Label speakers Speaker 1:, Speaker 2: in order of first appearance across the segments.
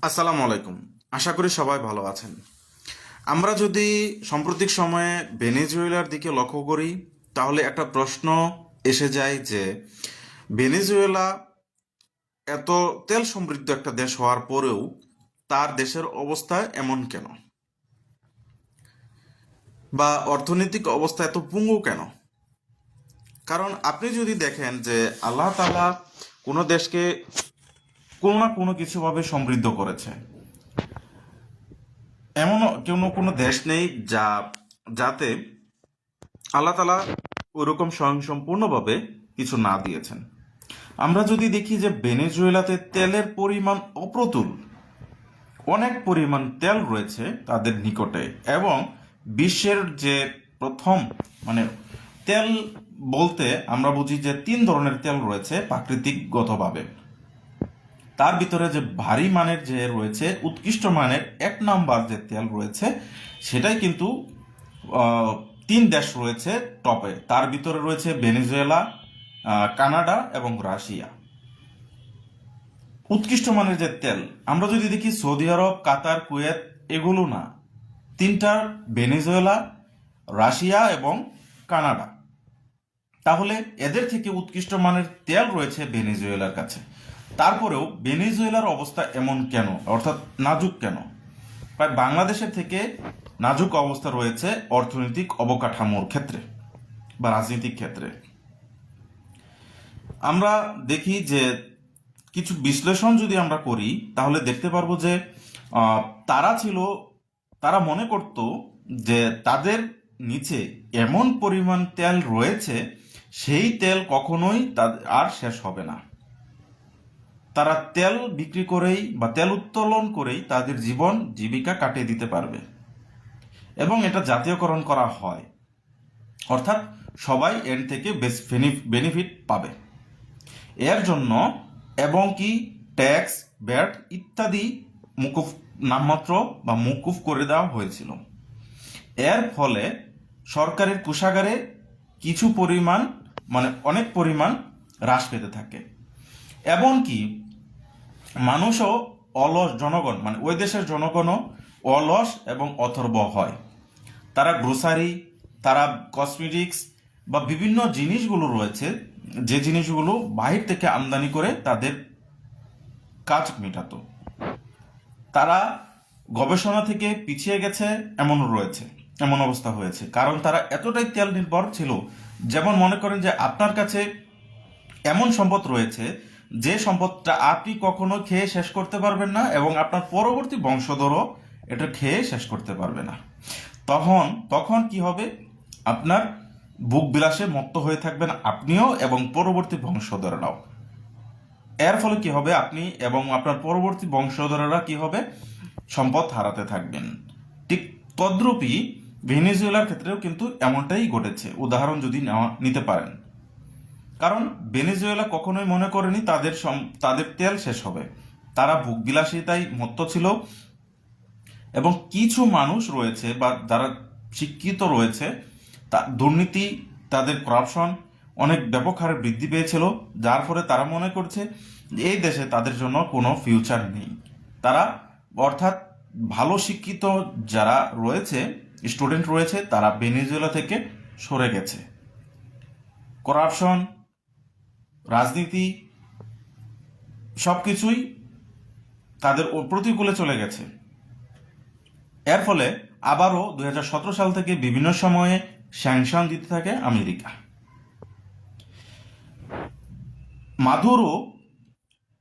Speaker 1: আসসালামু আলাইকুম। আশা করি সবাই ভালো আছেন। আমরা যদি সাম্প্রতিক সময়ে ভেনেজুয়েলার দিকে লক্ষ্য করি, তাহলে একটা প্রশ্ন এসে যায় যে ভেনেজুয়েলা এত তেল সমৃদ্ধ একটা দেশ হওয়ার পরেও তার দেশের অবস্থা এমন কেন, বা অর্থনৈতিক অবস্থা এত পঙ্গু কেন? কারণ আপনি যদি দেখেন যে আল্লাহ তাআলা কোনো দেশকে কোনো না কোনো কিছুভাবে সমৃদ্ধ করেছে। এমন কোনো দেশ নেই যাতে আল্লাহ তালা ওইরকম স্বয়ংসম্পূর্ণভাবে কিছু না দিয়েছেন। আমরা যদি দেখি যে ভেনেজুয়েলাতে তেলের পরিমাণ অপ্রতুল, অনেক পরিমাণ তেল রয়েছে তাদের নিকটে, এবং বিশ্বের যে প্রথম মানে তেল বলতে আমরা বুঝি যে তিন ধরনের তেল রয়েছে প্রাকৃতিকগতভাবে। তার ভিতরে যে ভারী মানের যে রয়েছে, উৎকৃষ্ট মানের এক নাম্বার যে তেল রয়েছে, সেটাই কিন্তু আহ, তিন দেশ রয়েছে টপে। তার ভিতরে রয়েছে ভেনেজুয়েলা, কানাডা এবং রাশিয়া। উৎকৃষ্ট মানের যে তেল আমরা যদি দেখি সৌদি আরব, কাতার, কুয়েত, এগুলো না, তিনটা, ভেনেজুয়েলা, রাশিয়া এবং কানাডা। তাহলে এদের থেকে উৎকৃষ্ট মানের তেল রয়েছে ভেনেজুয়েলার কাছে। তারপরেও ভেনেজুয়েলার অবস্থা এমন কেন, অর্থাৎ নাজুক কেন? প্রায় বাংলাদেশের থেকে নাজুক অবস্থা রয়েছে অর্থনৈতিক অবকাঠামোর ক্ষেত্রে বা রাজনৈতিক ক্ষেত্রে। আমরা দেখি যে কিছু বিশ্লেষণ যদি আমরা করি, তাহলে দেখতে পারবো যে আহ, তারা ছিল তারা মনে করত যে তাদের নিচে এমন পরিমাণ তেল রয়েছে, সেই তেল কখনোই আর শেষ হবে না। তারা তেল বিক্রি করেই বা তেল উত্তোলন করেই তাদের জীবন জীবিকা কাটিয়ে দিতে পারবে, এবং এটা জাতীয়করণ করা হয়, অর্থাৎ সবাই এর থেকে বেশ বেনিফিট পাবে এর জন্য। এবং কি ট্যাক্স, ব্যাট ইত্যাদি মুকুফ, নামমাত্র বা মুকুফ করে দেওয়া হয়েছিল। এর ফলে সরকারের কোষাগারে কিছু পরিমাণ, অনেক পরিমাণ হ্রাস পেতে থাকে। এমনকি মানুষও অলস, জনগণ ওই দেশের জনগণও অলস এবং অথর্ব হয়। তারা গ্রোসারি, তারা কসমেটিক্স বা বিভিন্ন জিনিসগুলো রয়েছে, যে জিনিসগুলো বাহির থেকে আমদানি করে তাদের কাজ মেটাতো, তারা গবেষণা থেকে পিছিয়ে গেছে, এমনও রয়েছে, এমন অবস্থা হয়েছে। কারণ তারা এতটাই তেল নির্ভর ছিল। যেমন মনে করেন যে আপনার কাছে এমন সম্পদ রয়েছে, যে সম্পদটা আপনি কখনো খেয়ে শেষ করতে পারবেন না, এবং আপনার পরবর্তী বংশধরও এটা খেয়ে শেষ করতে পারবে না। তখন তখন কি হবে? আপনার বুক বিলাসে মত্ত হয়ে থাকবেন আপনিও এবং পরবর্তী বংশধররাও। এর ফলে কি হবে? আপনি এবং আপনার পরবর্তী বংশধররা কি হবে? সম্পদ হারাতে থাকবেন। ঠিক তদ্রূপই ভেনেজুয়েলার ক্ষেত্রেও কিন্তু এমনটাই ঘটেছে, উদাহরণ যদি নিতে পারেন। কারণ ভেনেজুয়েলা কখনোই মনে করেনি তাদের তেল শেষ হবে। তারা ভোগবিলাসিতায় মত্ত ছিল, এবং কিছু মানুষ রয়েছে বা যারা শিক্ষিত রয়েছে, দুর্নীতি, তাদের করাপশন অনেক ব্যাপক হারে বৃদ্ধি পেয়েছিল, যার ফলে তারা মনে করছে যে এই দেশে তাদের জন্য কোনো ফিউচার নেই। তারা, অর্থাৎ ভালো শিক্ষিত যারা রয়েছে, স্টুডেন্ট রয়েছে, তারা ভেনেজুয়েলা থেকে সরে গেছে। করাপশন, রাজনীতি সবকিছুই তাদের প্রতিকূলে চলে গেছে। এর ফলে আবারও 2017 সাল থেকে বিভিন্ন সময়ে স্যাংশন দিতে থাকে আমেরিকা। মাদুরো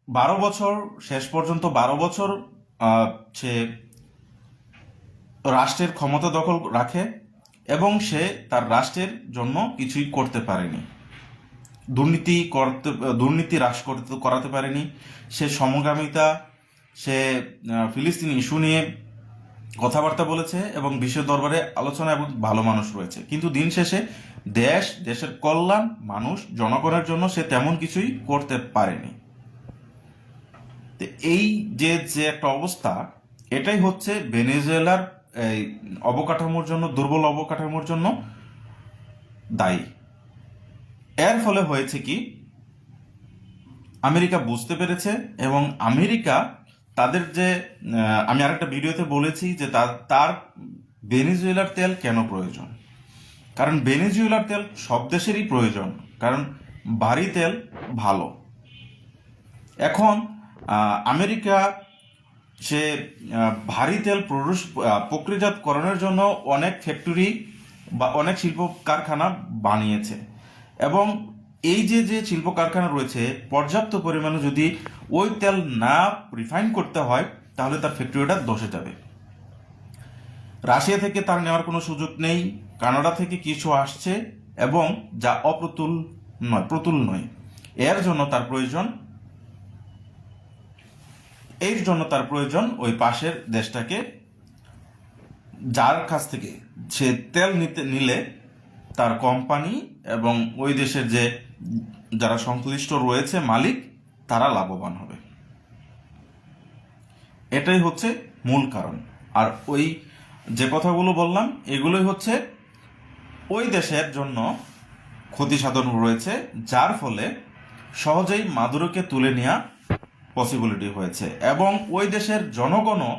Speaker 1: 12 বছর, শেষ পর্যন্ত 12 বছর সে রাষ্ট্রের ক্ষমতা দখল রাখে, এবং সে তার রাষ্ট্রের জন্য কিছুই করতে পারেনি। দুর্নীতি হ্রাস করাতে পারেনি। সে সমকামিতা, সে ফিলিস্তিনি ইস্যু নিয়ে কথাবার্তা বলেছে, এবং বিশ্ব দরবারে আলোচনা এবং ভালো মানুষ রয়েছে, কিন্তু দিন শেষে দেশের কল্যাণ, মানুষ, জনগণের জন্য সে তেমন কিছুই করতে পারেনি। এই যে যে একটা অবস্থা, এটাই হচ্ছে ভেনেজুয়েলার এই অবকাঠামোর জন্য, দুর্বল অবকাঠামোর জন্য দায়ী। এর ফলে হয়েছে কি, আমেরিকা বুঝতে পেরেছে, এবং আমেরিকা তাদের যে আমি আরেকটা ভিডিওতে বলেছি যে তার ভেনেজুয়েলার তেল কেন প্রয়োজন। কারণ ভেনেজুয়েলার তেল সব দেশেরই প্রয়োজন, কারণ ভারী তেল ভালো। এখন আমেরিকা সে ভারী তেল প্রক্রিয়াজাতকরণের জন্য অনেক ফ্যাক্টরি বা অনেক শিল্প কারখানা বানিয়েছে, এবং এই যে শিল্প কারখানা রয়েছে পর্যাপ্ত পরিমাণে যদি ওই তেল না রিফাইন করতে হয় তাহলে তার ফ্যাক্টরিটা ধসে যাবে। রাশিয়া থেকে তার নেওয়ার কোনো সুযোগ নেই, কানাডা থেকে কিছু আসছে এবং যা প্রতুল নয়। এর জন্য তার প্রয়োজন ওই পাশের দেশটাকে, যার কাছ থেকে সে তেল নিলে তার কোম্পানি এবং ওই দেশের যারা সংশ্লিষ্ট রয়েছে মালিক, তারা লাভবান হবে। এটাই হচ্ছে মূল কারণ। আর ওই যে কথাগুলো বললাম এগুলোই হচ্ছে ওই দেশের জন্য ক্ষতি সাধন রয়েছে, যার ফলে সহজেই মাদুরোকে তুলে নেওয়া পসিবিলিটি হয়েছে, এবং ওই দেশের জনগণও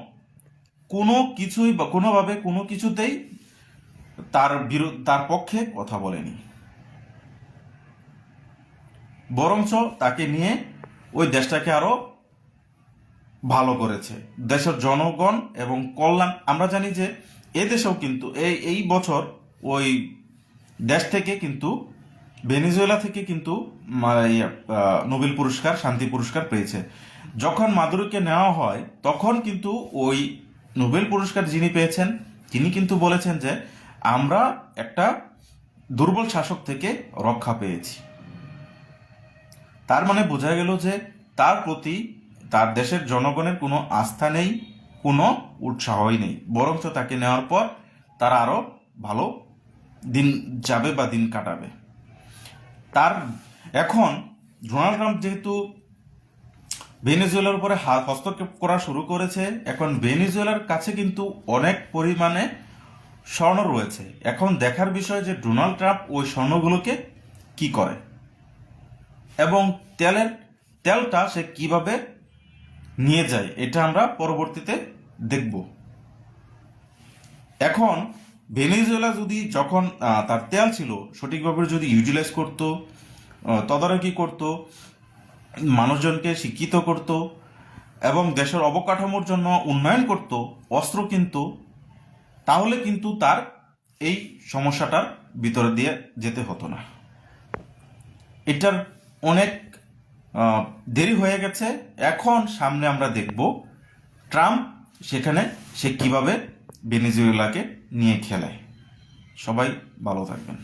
Speaker 1: কোনো কিছুতেই তার পক্ষে কথা বলেনি, বরঞ্চ তাকে নিয়ে ওই দেশটাকে আরো ভালো করেছে। দেশের জনগণ এবং কল্যাণ, আমরা জানি যে দেশেও কিন্তু এই বছর ওই দেশ থেকে কিন্তু ভেনেজুয়েলা থেকে কিন্তু নোবেল পুরস্কার, শান্তি পুরস্কার পেয়েছে। যখন মাদুরোকে নেওয়া হয় তখন কিন্তু ওই নোবেল পুরস্কার যিনি পেয়েছেন তিনি কিন্তু বলেছেন যে আমরা একটা দুর্বল শাসক থেকে রক্ষা পেয়েছি। তার মানে বোঝা গেল যে তার প্রতি তার দেশের জনগণের কোনো আস্থা নেই, কোনো উৎসাহই নেই, বরঞ্চ তাকে নেওয়ার পর তারা আরো ভালো দিন যাবে বা দিন কাটাবে। এখন ডোনাল্ড ট্রাম্প যেহেতু ভেনেজুয়েলার উপরে হস্তক্ষেপ করা শুরু করেছে, এখন ভেনেজুয়েলার কাছে কিন্তু অনেক পরিমাণে স্বর্ণ রয়েছে। এখন দেখার বিষয় যে ডোনাল্ড ট্রাম্প ওই স্বর্ণগুলোকে কি করে এবং তেলটা সে কিভাবে নিয়ে যায়, এটা আমরা পরবর্তীতে দেখব। এখন ভেনেজুয়েলা যখন তার তেল ছিল সঠিকভাবে যদি ইউটিলাইজ করত, তদারকি করত, মানুষজনকে শিক্ষিত করত এবং দেশের অবকাঠামোর জন্য উন্নয়ন করত, অস্ত্র কিনত, তাহলে কিন্তু তার এই সমস্যাটার ভিতরে দিয়ে যেতে হতো না। এটার অনেক দেরি হয়ে গেছে। এখন সামনে আমরা দেখব ট্রাম্প সে কিভাবে ভেনেজুয়েলাকে নিয়ে খেলায়। সবাই ভালো থাকবেন।